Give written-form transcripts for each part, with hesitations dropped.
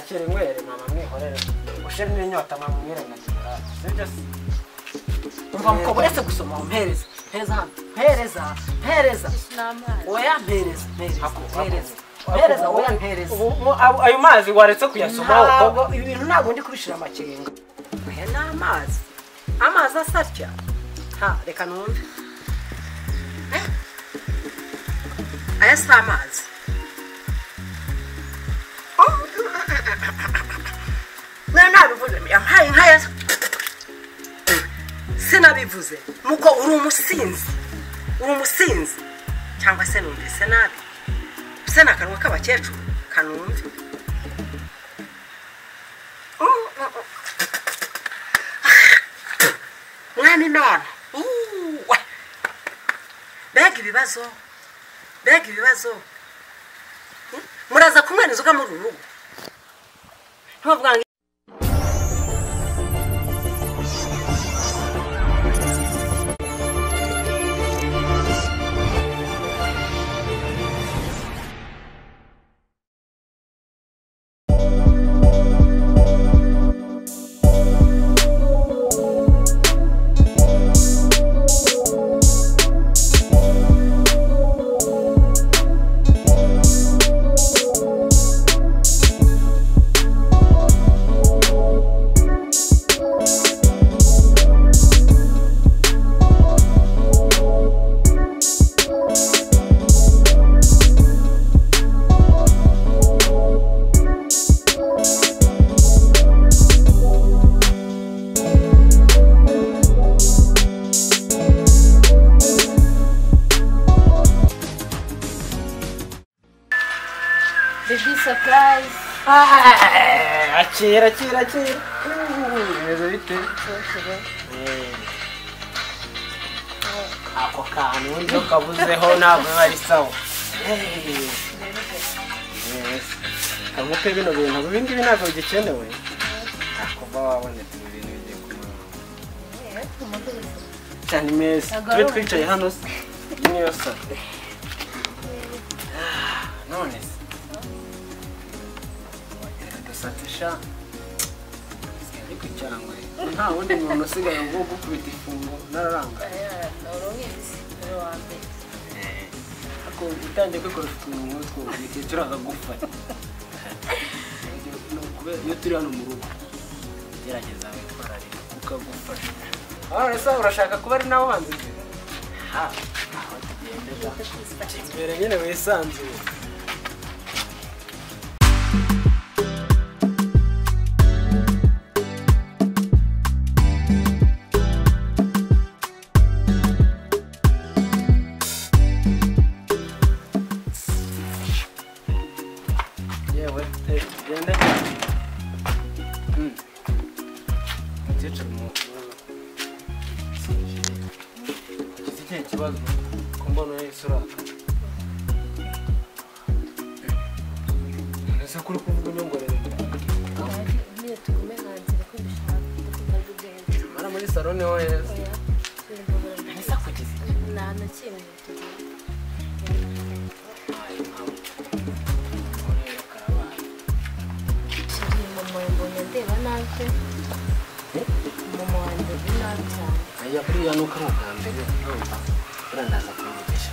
Kiri mwere mama mwihorere ushemye inyota mama mwirengagira sibyo se umva ko buretse gusoma umpereza hereza oya mpereza oya mpereza ayo mazi waretse kuyasoma uko ibintu ntabwo ndi kubishira amakenga oya n'amazi asatya ha reka numve aya si amazi nabivuze yampaye nkaya sinabivuze muko uri umusinzi cyangwa se numvise nabi se nakanwa k'abakecuru kanumve mwana none bega ibibazo muraza kumwana inzoga mu rugo ntuvuga Baby surprise. Akira. Neza bite? Ako kantu ndo kabuzeho ntabwo bari sawa. Kamupe bino bintu bindi binako gikenewe. Akuba wabonetse ibintu bigiye kumara. Cyane meza. Twe twicaye hano niyo sa. None satisha kwicara ngo nta wundi muntu usigaye ngo gukubita ifungo nararanga ako utangiye kwikora utuntu nk'utwo igihe akagufata iyo turi hano mu rugo gerageza witwararire ukagufasha ahora se urashaka kuba ari nawe wanze aho tugendera imbere nyine wisanzuye ikibazo kumbona isura nese kuri kuvuga nyongorere niyo tugume hanze ko bishaka tukagenda mara muri salon ho heza nese kugize nana kimwe ndeba nawe mama wanjye nabi cyane aya kuri ya nuko mukambere numva urandaza kumwigisha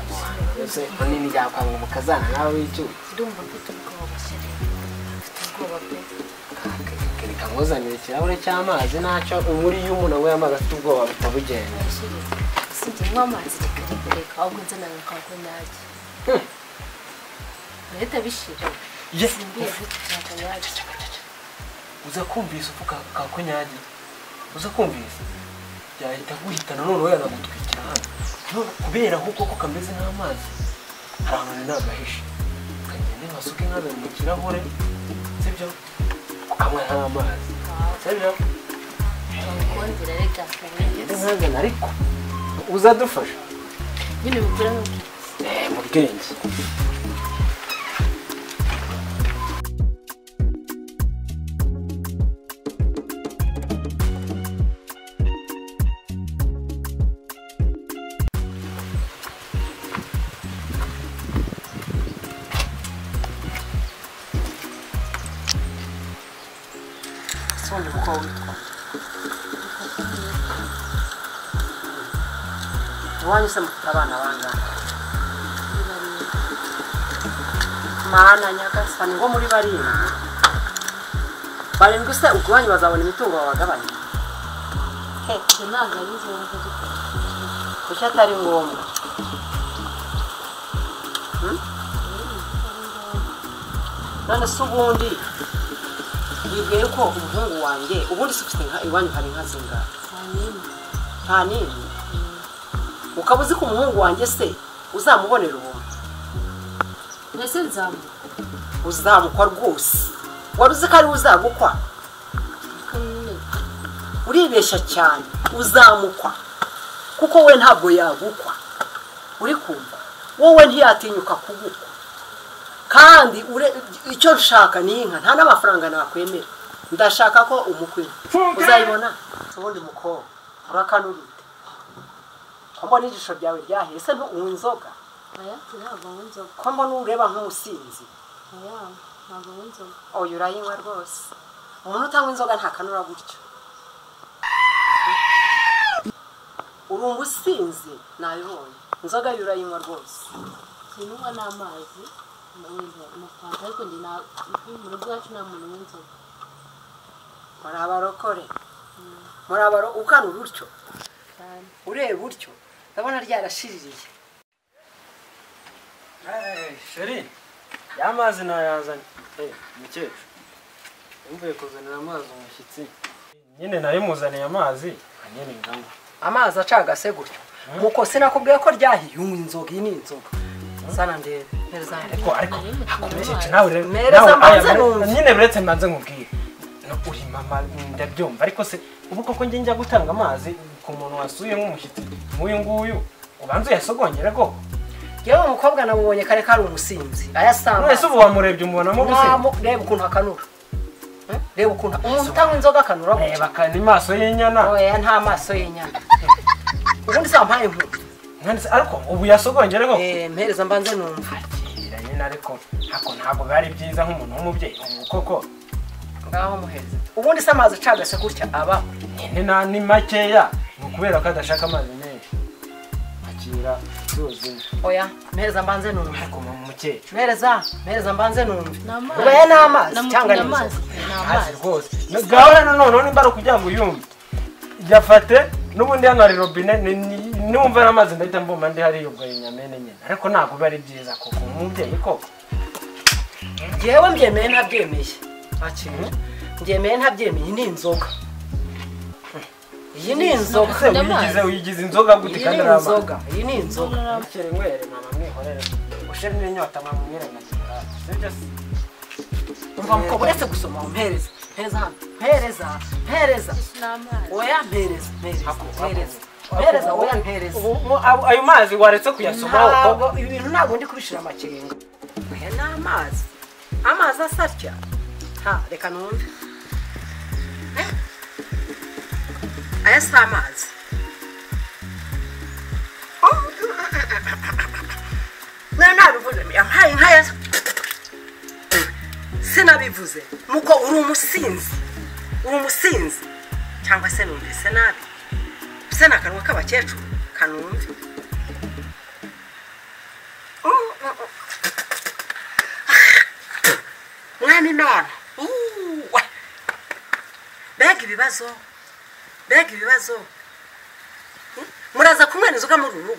abantu ese nini yakwanga mukazana nawe w'icyo ndumva mfite ubwoba cyane mfite ubwoba pe reka ngozanire ikirahure cy'amazi nacyo muri y'umuntu we yamaga afite ubwoba bitabugenda sinjye nywa amazi reka ahubwo nzana nkakonyage leta bishira simbizi cyakonyage uza kumvisa ufuka kakonyage uza kumvisa yahita guhitana none yanagutwikira hano kubera huko ko kameze nk'amazi ahantu nagahishe kagende basuke nkaza mu kirahure sibyo ukamwe nk'amazi sibyo kongera reka nkaza ariko uzadufasha nyine mukura mu bwenge Sonde muko witwa. Wanyu se mufite abana bangana. Mana nyagasani ngo muri barindwi se ubwanyu bazabona imitungo babagabanya. ntabwo ari ngombwa Kuki atari ngombwa? None se ubundi yibwiye ko umuhungu wanjye ubundi se ufite iwanyu hari inka zingahe? Nta n'imwe. Ukaba uzi ko umuhungu wanjye se uzamubonera ubuntu? mbese nzamuka Uzamukwa rwose. Wari uzi ko ari uzagukwa? Uribeshya cyane. Uzamukwa kuko we ntabwo yagukwa. Uri kumva? Wowe ntiyatinyuka kugukwa. Kandi icyo nshaka ni inka, nta n'amafaranga nakwemera. Ndashaka ko umukwe uzayibona. Ubundi mukobwa urakanurite. Mbona ijisho ryawe ryahese no unywa inzoga. aya ntabwo nzoga Ko mbona ureba nk'umusinzi. aya ntabwo nzoga Oya urayinywa rwose. Umuntu utanywa inzoga ntakanura gutyo. Uri umusinzi nabibonye. Inzoga yurayinywa rwose. sinunywa n'amazi amafanta ariko ndi mu rugo iwacu nta muntu unywa inzoga Muri abarokore. Muri abaro ukanura utyo. cyane Ureba utyo. Ndabona ryarashiririye. Sheri, ya mazi nayazanye. Mukecuru. Umvuye kuzanira amazi umushyitsi. Nyine nayimuzaniye amazi, nyine ngamba. Amazi acagase gutyo. Muko sinakubwiye ko ryahiye unywa inzoga iyi ni inzoga. Sana ndebe. Neza Ariko mukecuru nawe Mereza mbanze numva. nyine buretse mbanze nkubwire. No uri mama ndabyumva ariko se ubu koko nge njya gutanga amazi ku muntu wasuye nk'umushyitsi nk'uyu nguyu ubanze yasogongera ko. Yewe umukobwa nabonye kare kari umusinzi. Ayasamba. Nese ubu wamurebye umubonamo gusinzi. Reba ukuntu akanura. Reba ukuntu umuntu utanywa inzoga akanura gutyo. Reba kandi maso y'inyana. Oya nta maso y'inyana. Ubundi se wampaye inkuru. Nandise ariko ubu yasogongera ko. Mpereza mbanze numva. Akira nyine ariko ntabwo bari byiza nk'umuntu w'umubyeyi ubu koko. Ngaho muhereza. Ubundi se amazi acagase gutya aba. Ni makeya ni ukubera ko adashaka amazi menshi. Akira tuzi. Oya mpereza mbanze numva. Ariko mukecuru. Mpereza mbanze numva. n'amazi Ubaye n'amazi cyangwa ni n'amazi Amazi rwose. Gahora nanone nimbara kugira ngo uyumve. Yafate n'ubundi hano hari robine numva n'amazi ndahita mbumva ndi hari ubwo inyamene nyine. Ariko ntabwo bari byiza koko umubyeyi koko. Yewe mbyemeye ntabyemeye. Akira. Mbyemeye ntabyemeye ni inzoga. Iyi ni inzoga. Uyigize inzoga gute kandi ari inzoga. Iyi ni inzoga. Kere ngwere mama mwihorere. Usheri n'inyota mama mwere ngakira. Sibyo se. Umva muko buretse gusoma umpereza. Mpereza hano. Mpereza. n'amazi Oya mpereza. Mpereza oya mpereza. Ayo mazi waretse kuyasoma uko. Ntabwo ibintu ntabwo ndi kubishira amakenga. Oya ni amazi. Amazi asatya. Reka numve. Aya si amazi. Nabivuze yampaye nkaya. Sinabivuze. Muko uri umusinzi. Cyangwa se numvise nabi. Se nakanwa k'abakecuru kanumve. Mwani none. Bega ibibazo. Muraza kumwana inzoga muri rugo.